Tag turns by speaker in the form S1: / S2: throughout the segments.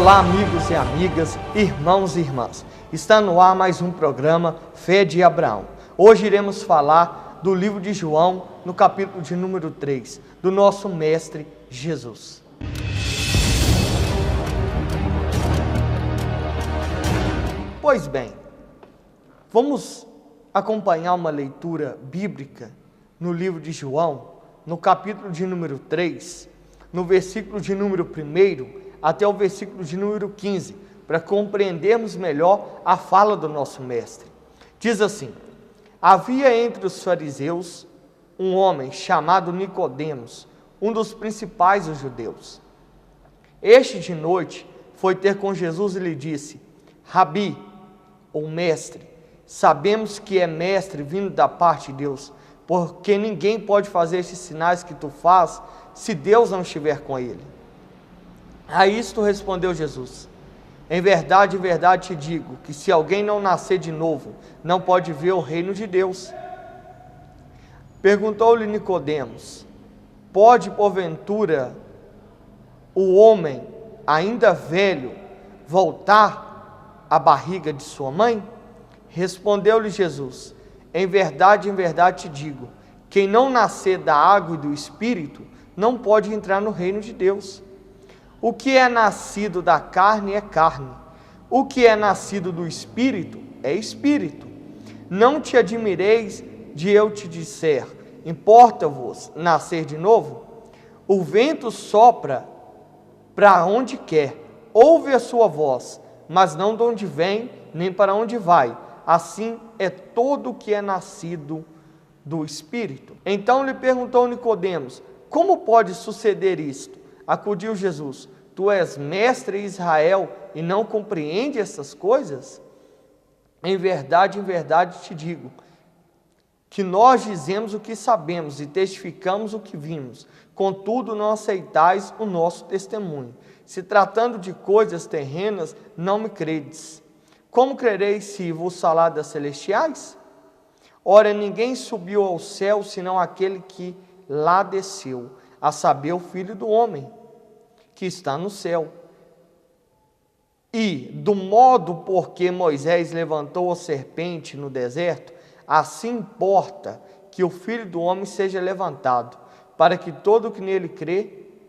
S1: Olá, amigos e amigas, irmãos e irmãs. Está no ar mais um programa Fé de Abraão. Hoje iremos falar do livro de João, no capítulo de número 3, do nosso mestre Jesus. Pois bem, vamos acompanhar uma leitura bíblica no livro de João, no capítulo de número 3, no versículo de número 1 até o versículo de número 15, para compreendermos melhor a fala do nosso mestre. Diz assim: havia entre os fariseus um homem chamado Nicodemos, um dos principais dos judeus. Este de noite foi ter com Jesus e lhe disse: Rabi, ou mestre, sabemos que é mestre vindo da parte de Deus, porque ninguém pode fazer estes sinais que tu faz, se Deus não estiver com ele. A isto respondeu Jesus: em verdade te digo, que se alguém não nascer de novo, não pode ver o reino de Deus. Perguntou-lhe Nicodemos: pode porventura o homem, ainda velho, voltar à barriga de sua mãe? Respondeu-lhe Jesus: em verdade te digo, quem não nascer da água e do Espírito, não pode entrar no reino de Deus. O que é nascido da carne é carne, o que é nascido do Espírito é Espírito. Não te admireis de eu te disser: importa-vos nascer de novo? O vento sopra para onde quer, ouve a sua voz, mas não de onde vem, nem para onde vai. Assim é todo o que é nascido do Espírito. Então lhe perguntou Nicodemos: como pode suceder isto? Acudiu Jesus: tu és mestre em Israel e não compreende essas coisas? Em verdade te digo, que nós dizemos o que sabemos e testificamos o que vimos, contudo não aceitais o nosso testemunho. Se tratando de coisas terrenas, não me credes. Como crereis se vos falar das celestiais? Ora, ninguém subiu ao céu, senão aquele que lá desceu, a saber, o Filho do Homem, que está no céu. E, do modo por que Moisés levantou a serpente no deserto, assim importa que o Filho do Homem seja levantado, para que todo o que nele crê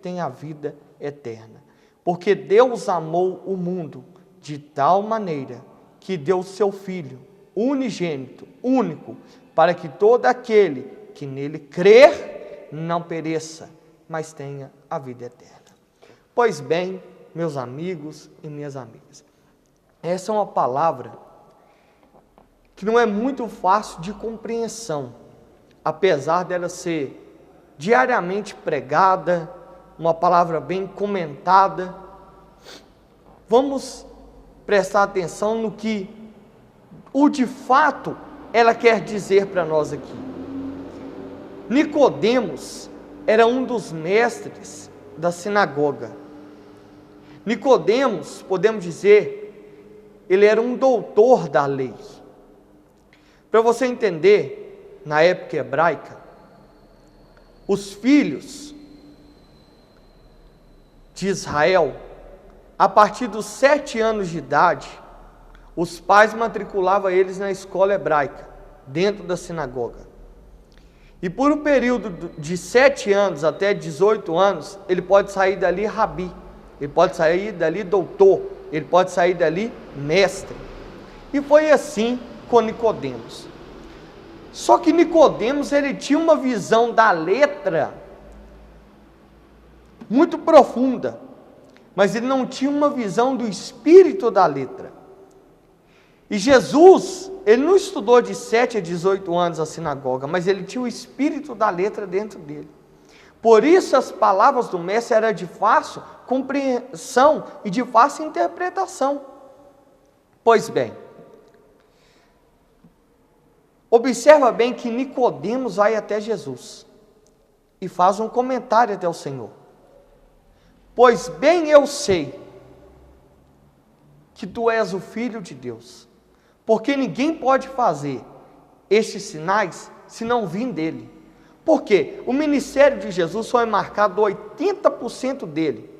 S1: tenha a vida eterna. Porque Deus amou o mundo de tal maneira que deu seu Filho unigênito, único, para que todo aquele que nele crer não pereça, mas tenha a vida eterna. Pois bem, meus amigos e minhas amigas, essa é uma palavra que não é muito fácil de compreensão, apesar dela ser diariamente pregada, uma palavra bem comentada. Vamos prestar atenção no que de fato ela quer dizer para nós aqui. Nicodemos era um dos mestres da sinagoga. Nicodemos, podemos dizer, ele era um doutor da lei. Para você entender, na época hebraica, os filhos de Israel, a partir dos 7 anos de idade, os pais matriculavam eles na escola hebraica, dentro da sinagoga. E por um período de 7 anos até 18 anos, ele pode sair dali rabi, ele pode sair dali doutor, ele pode sair dali mestre. E foi assim com Nicodemos. Só que Nicodemos, ele tinha uma visão da letra muito profunda, mas ele não tinha uma visão do espírito da letra. E Jesus, ele não estudou de 7 a 18 anos a sinagoga, mas ele tinha o espírito da letra dentro dele. Por isso as palavras do mestre eram de fácil compreensão e de fácil interpretação. Pois bem, observa bem que Nicodemos vai até Jesus e faz um comentário até o Senhor. Pois bem eu sei que tu és o Filho de Deus, porque ninguém pode fazer estes sinais se não vir dele. Porque o ministério de Jesus só é marcado 80% dele.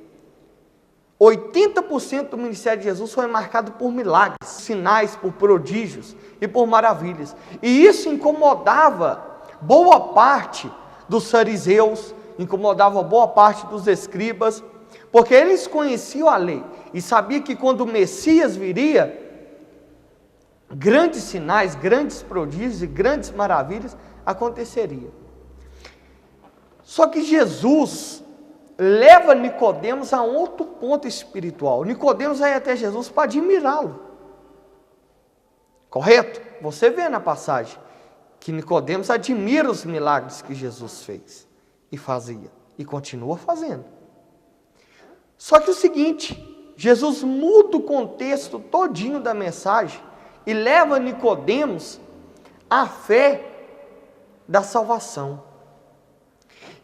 S1: 80% do ministério de Jesus foi marcado por milagres, sinais, por prodígios e por maravilhas. E isso incomodava boa parte dos fariseus, incomodava boa parte dos escribas, porque eles conheciam a lei e sabiam que quando o Messias viria, grandes sinais, grandes prodígios e grandes maravilhas aconteceriam. Só que Jesus leva Nicodemos a outro ponto espiritual. Nicodemos vai até Jesus para admirá-lo. Correto? Você vê na passagem que Nicodemos admira os milagres que Jesus fez e fazia e continua fazendo. Só que o seguinte, Jesus muda o contexto todinho da mensagem e leva Nicodemos à fé da salvação.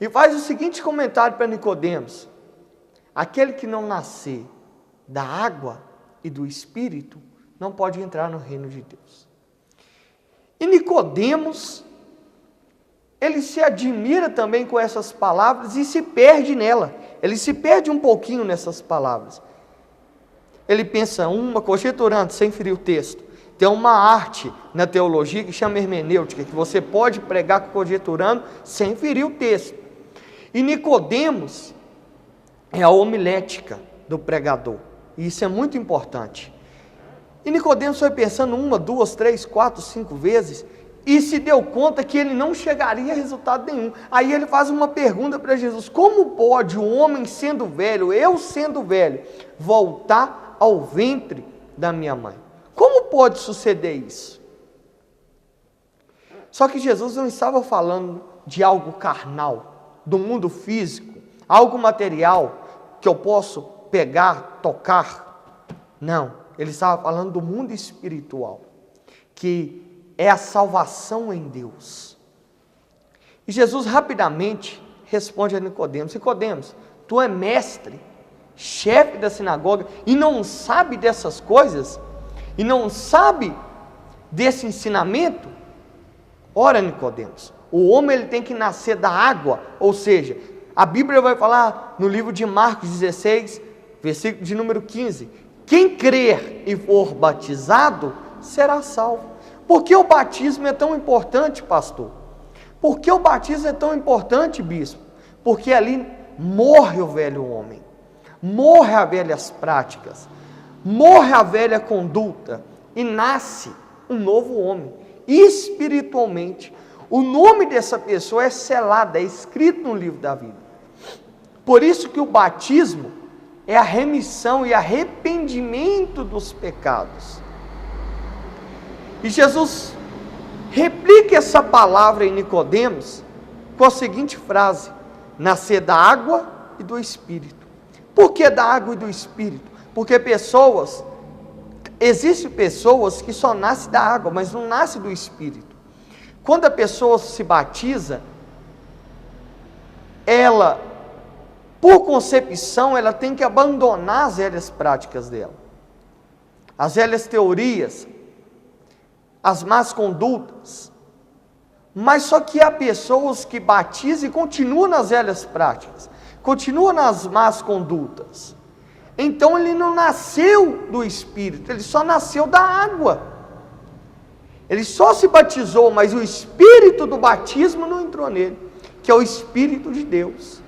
S1: E faz o seguinte comentário para Nicodemos: aquele que não nascer da água e do Espírito não pode entrar no reino de Deus. E Nicodemos, ele se admira também com essas palavras e se perde nela. Ele se perde um pouquinho nessas palavras. Ele pensa conjeturando, sem ferir o texto. Tem uma arte na teologia que chama hermenêutica, que você pode pregar conjeturando sem ferir o texto. E Nicodemos é a homilética do pregador. E isso é muito importante. E Nicodemos foi pensando 1, 2, 3, 4, 5 vezes e se deu conta que ele não chegaria a resultado nenhum. Aí ele faz uma pergunta para Jesus: como pode o homem sendo velho, eu sendo velho, voltar ao ventre da minha mãe? Como pode suceder isso? Só que Jesus não estava falando de algo carnal, do mundo físico, algo material que eu posso pegar, tocar. Não, ele estava falando do mundo espiritual, que é a salvação em Deus. E Jesus rapidamente responde a Nicodemos: Nicodemos, tu é mestre, chefe da sinagoga, e não sabe dessas coisas? E não sabe desse ensinamento? Ora, Nicodemos, o homem ele tem que nascer da água, ou seja, a Bíblia vai falar no livro de Marcos 16, versículo de número 15, quem crer e for batizado será salvo. Por que o batismo é tão importante, pastor? Por que o batismo é tão importante, bispo? Porque ali morre o velho homem, morre as velhas práticas, morre a velha conduta e nasce um novo homem, espiritualmente. O nome dessa pessoa é selado, é escrito no livro da vida. Por isso que o batismo é a remissão e arrependimento dos pecados. E Jesus replica essa palavra em Nicodemos com a seguinte frase: nascer da água e do Espírito. Por que da água e do Espírito? Porque existem pessoas que só nascem da água, mas não nascem do Espírito. Quando a pessoa se batiza, ela, por concepção, ela tem que abandonar as velhas práticas dela, as velhas teorias, as más condutas. Mas só que há pessoas que batizam e continuam nas velhas práticas, continuam nas más condutas. Então ele não nasceu do Espírito, ele só nasceu da água. Ele só se batizou, mas o Espírito do batismo não entrou nele, que é o Espírito de Deus.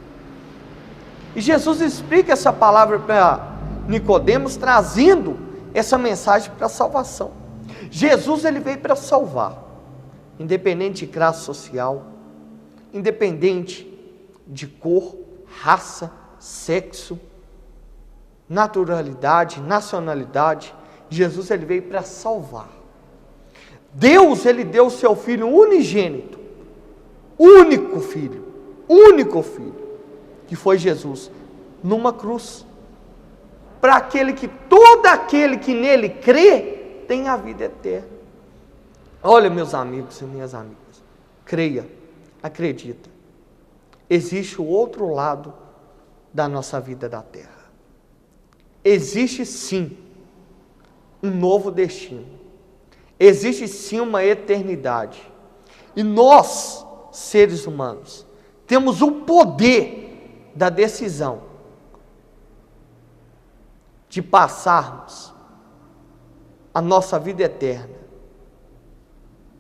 S1: E Jesus explica essa palavra para Nicodemos, trazendo essa mensagem para a salvação. Jesus ele veio para salvar, independente de classe social, independente de cor, raça, sexo, naturalidade, nacionalidade. Jesus ele veio para salvar. Deus ele deu o seu Filho unigênito, único Filho, que foi Jesus, numa cruz, para todo aquele que nele crê, tem a vida eterna. Olha, meus amigos e minhas amigas, creia, acredita, existe o outro lado da nossa vida da terra. Existe sim um novo destino. Existe sim uma eternidade. E nós, seres humanos, temos o poder da decisão de passarmos a nossa vida eterna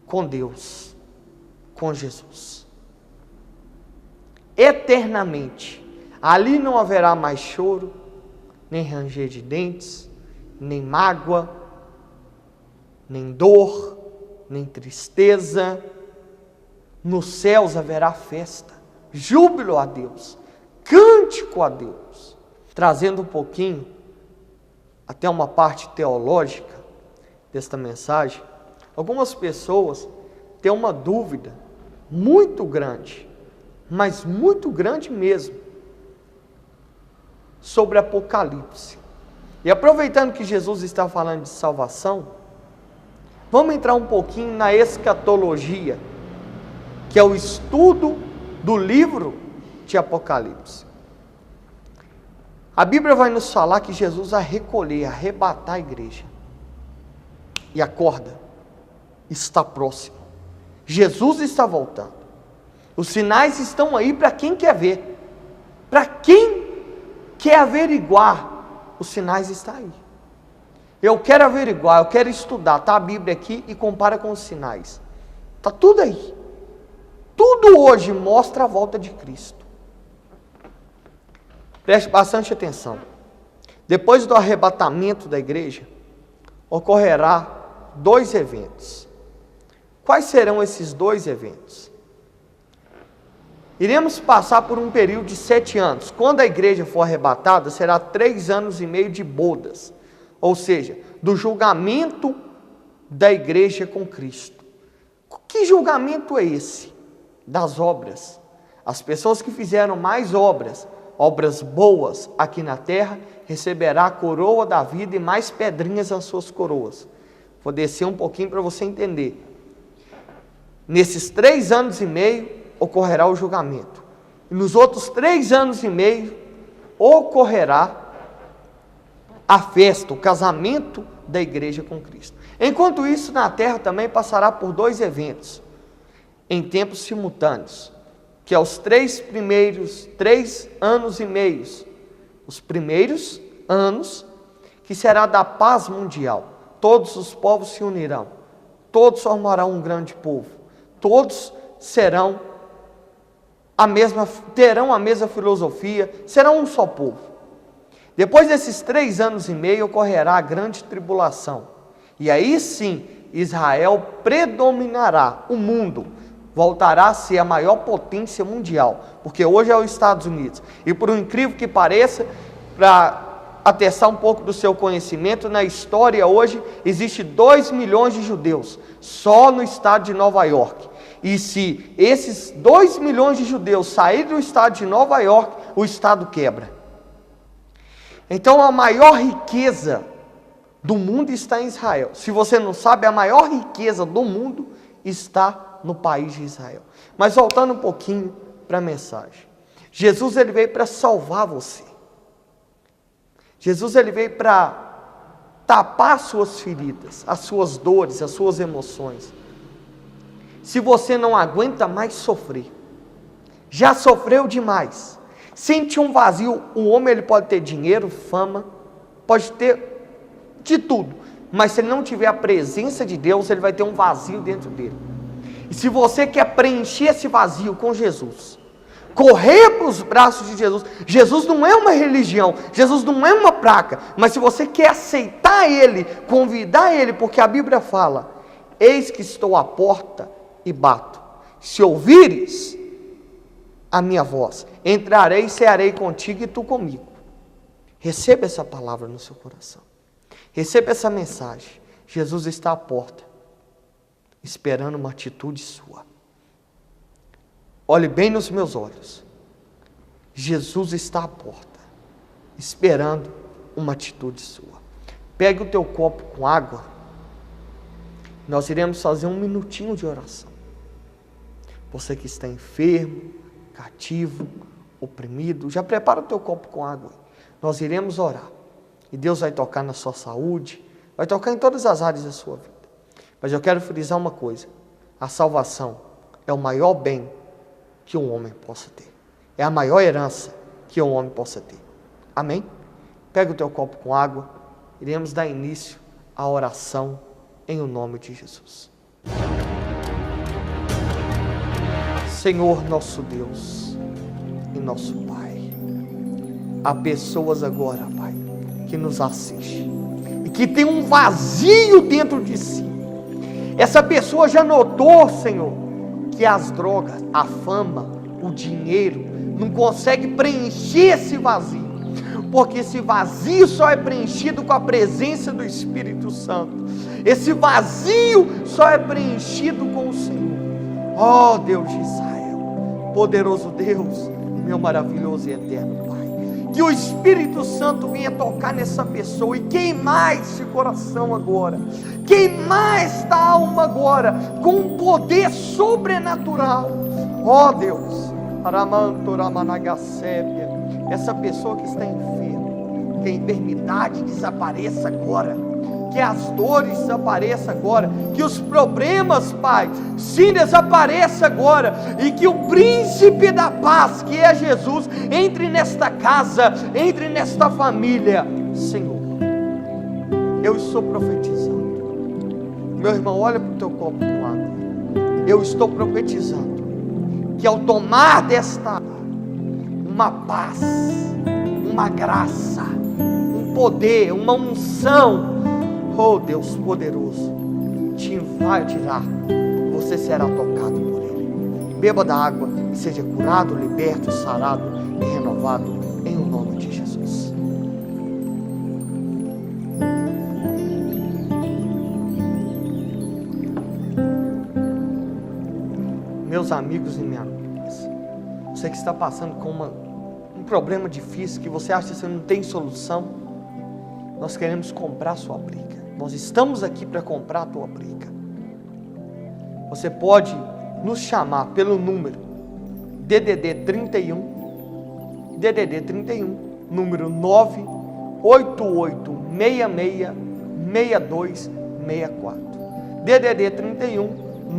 S1: com Deus, com Jesus. Eternamente. Ali não haverá mais choro, nem ranger de dentes, nem mágoa, nem dor, nem tristeza. Nos céus haverá festa, júbilo a Deus, cântico a Deus. Trazendo um pouquinho, até uma parte teológica desta mensagem, algumas pessoas têm uma dúvida muito grande, mas muito grande mesmo, sobre Apocalipse. E aproveitando que Jesus está falando de salvação, vamos entrar um pouquinho na escatologia, que é o estudo do livro de Apocalipse. A Bíblia vai nos falar que Jesus vai recolher, arrebatar a igreja. E a corda está próxima. Jesus está voltando. Os sinais estão aí para quem quer ver. Para quem quer averiguar, os sinais estão aí. Eu quero averiguar, eu quero estudar. Está a Bíblia aqui e compara com os sinais. Está tudo aí. Tudo hoje mostra a volta de Cristo. Preste bastante atenção. Depois do arrebatamento da igreja, ocorrerá 2 eventos. Quais serão esses 2 eventos? Iremos passar por um período de 7 anos. Quando a igreja for arrebatada, será 3 anos e meio de bodas. Ou seja, do julgamento da igreja com Cristo. Que julgamento é esse? Das obras. As pessoas que fizeram mais obras boas aqui na terra, receberá a coroa da vida e mais pedrinhas nas suas coroas. Vou descer um pouquinho para você entender. Nesses 3 anos e meio, ocorrerá o julgamento. E nos outros 3 anos e meio, ocorrerá a festa, o casamento da igreja com Cristo. Enquanto isso, na terra também passará por 2 eventos, em tempos simultâneos, que é os 3 anos e meios, os primeiros anos, que será da paz mundial. Todos os povos se unirão, todos formarão um grande povo, todos terão a mesma filosofia, serão um só povo. Depois desses 3 anos e meio ocorrerá a grande tribulação, e aí sim Israel predominará, o mundo voltará a ser a maior potência mundial, porque hoje é os Estados Unidos. E por incrível que pareça, para atestar um pouco do seu conhecimento, na história hoje existe 2 milhões de judeus, só no estado de Nova York. E se esses 2 milhões de judeus saírem do estado de Nova York, o estado quebra. Então a maior riqueza do mundo está em Israel. Se você não sabe, a maior riqueza do mundo está no país de Israel. Mas voltando um pouquinho para a mensagem. Jesus ele veio para salvar você. Jesus ele veio para tapar as suas feridas, as suas dores, as suas emoções. Se você não aguenta mais sofrer, já sofreu demais, sente um vazio. O homem ele pode ter dinheiro, fama, pode ter de tudo, mas se ele não tiver a presença de Deus, ele vai ter um vazio dentro dele. E se você quer preencher esse vazio com Jesus, correr para os braços de Jesus, Jesus não é uma religião, Jesus não é uma placa, mas se você quer aceitar Ele, convidar Ele, porque a Bíblia fala, eis que estou à porta e bato, se ouvires a minha voz, entrarei e cearei contigo e tu comigo. Receba essa palavra no seu coração, receba essa mensagem. Jesus está à porta, esperando uma atitude sua. Olhe bem nos meus olhos. Jesus está à porta, esperando uma atitude sua. Pegue o teu copo com água. Nós iremos fazer 1 minutinho de oração. Você que está enfermo, cativo, oprimido, já prepara o teu copo com água. Nós iremos orar. E Deus vai tocar na sua saúde, vai tocar em todas as áreas da sua vida. Mas eu quero frisar uma coisa: a salvação é o maior bem que um homem possa ter. É a maior herança que um homem possa ter. Amém? Pega o teu copo com água, iremos dar início à oração em o nome de Jesus. Senhor nosso Deus e nosso Pai, há pessoas agora, Pai, que nos assistem e que tem um vazio dentro de si. Essa pessoa já notou, Senhor, que as drogas, a fama, o dinheiro não consegue preencher esse vazio, porque esse vazio só é preenchido com a presença do Espírito Santo. Esse vazio só é preenchido com o Senhor. Ó Deus de Israel, poderoso Deus, meu maravilhoso e eterno Pai, que o Espírito Santo venha tocar nessa pessoa e queimar esse coração agora, queimar esta alma agora com um poder sobrenatural. Ó Deus, essa pessoa que está enferma, que a enfermidade desapareça agora, que as dores desapareçam agora, que os problemas, Pai, sim, desapareçam agora, e que o príncipe da paz, que é Jesus, entre nesta casa, entre nesta família. Senhor, eu estou profetizando. Meu irmão, olha para o teu copo com água. Eu estou profetizando que ao tomar desta água, uma paz, uma graça, um poder, uma unção, oh Deus poderoso, te vai tirar, você será tocado por Ele. Beba da água e seja curado, liberto, sarado e renovado em o nome de Jesus. Meus amigos e minhas amigas, você que está passando com um problema difícil, que você acha que você não tem solução, nós queremos comprar a sua briga. Nós estamos aqui para comprar a tua briga. Você pode nos chamar pelo número DDD 31, número 988666264. DDD 31,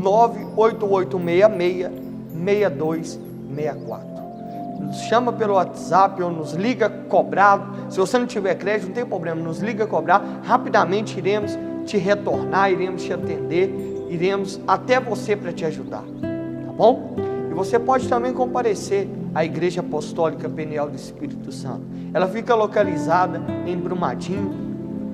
S1: 988666264. Nos chama pelo WhatsApp ou nos liga cobrado. Se você não tiver crédito, não tem problema, nos liga cobrado. Rapidamente iremos te retornar, iremos te atender, iremos até você para te ajudar, tá bom? E você pode também comparecer à Igreja Apostólica Peniel do Espírito Santo. Ela fica localizada em Brumadinho,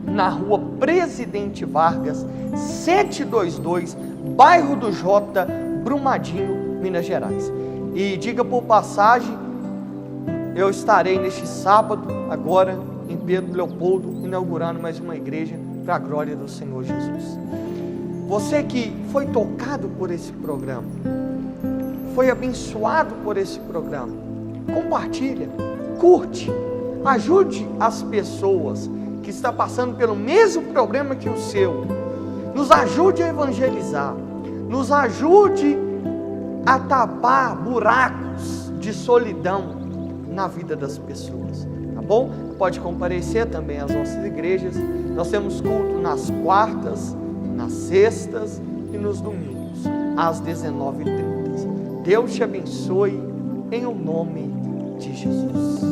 S1: na rua Presidente Vargas, 722, bairro do Jota, Brumadinho, Minas Gerais. E diga por passagem, eu estarei neste sábado, agora, em Pedro Leopoldo, inaugurando mais uma igreja para a glória do Senhor Jesus. Você que foi tocado por esse programa, foi abençoado por esse programa, compartilha, curte, ajude as pessoas que estão passando pelo mesmo problema que o seu. Nos ajude a evangelizar, nos ajude a tapar buracos de solidão na vida das pessoas, tá bom? Pode comparecer também às nossas igrejas. Nós temos culto nas quartas, nas sextas e nos domingos, às 19h30. Deus te abençoe em o nome de Jesus.